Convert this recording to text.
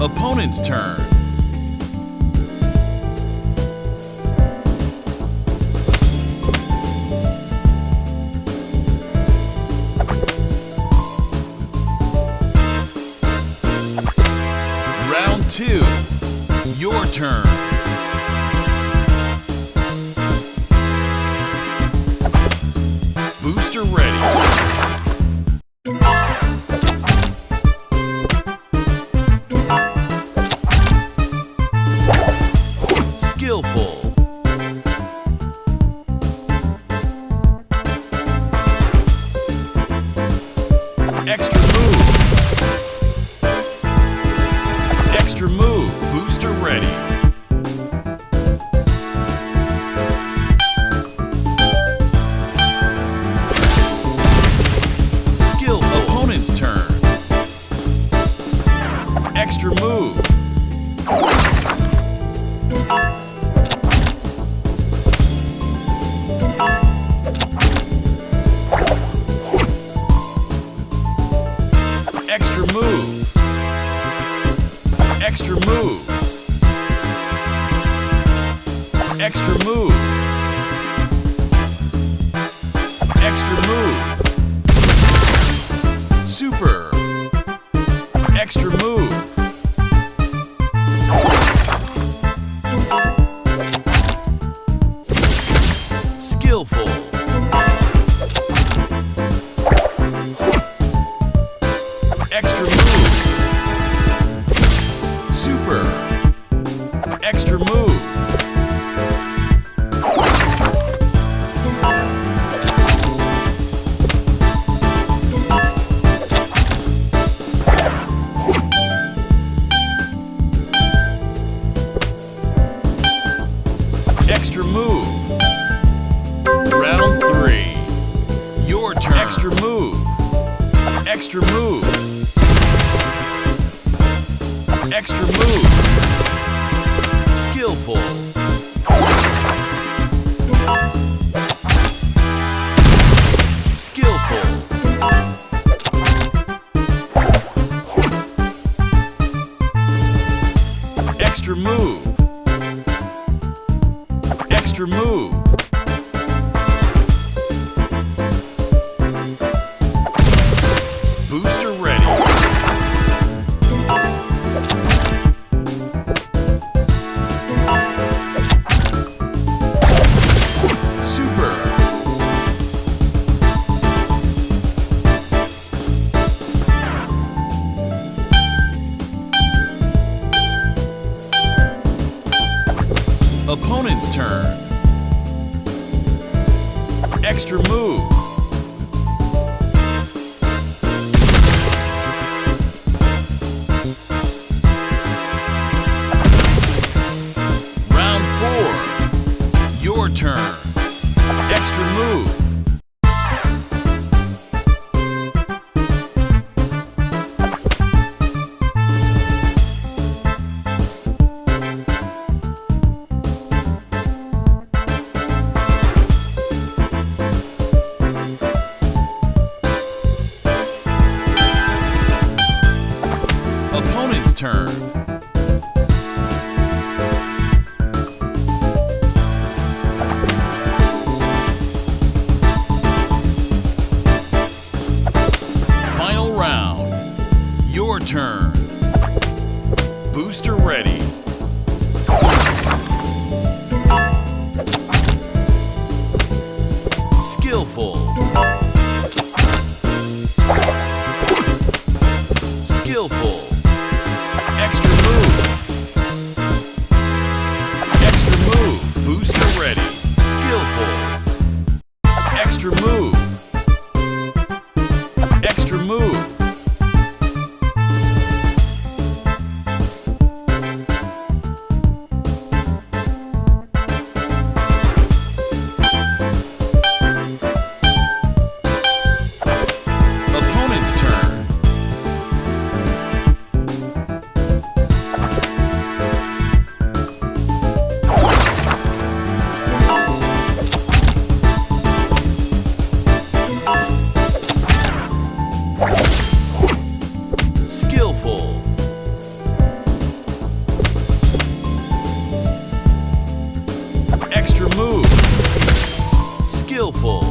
Opponent's turn. Round 2. Your turn. Booster ready. Skillful. Extra move. Extra move. Booster ready. Skill. Opponent's turn. Extra move. Extra move. Extra move. Extra move. Extra move. Super. Extra move. Skillful. Extra move. Super. Extra move. Extra move. Round 3. Your turn. Extra move. Extra move. Extra move. Skillful. Skillful. Extra move. Extra move. Booster ready. Super. Opponent's turn. Extra move. Round 4. Your turn. Extra move. Opponent's turn. Final round. Your turn. Booster ready. Skillful. Skillful. Extra move. Extra move. Booster ready. Skillful. Extra move. Extra move. Opponent's turn. Skillful.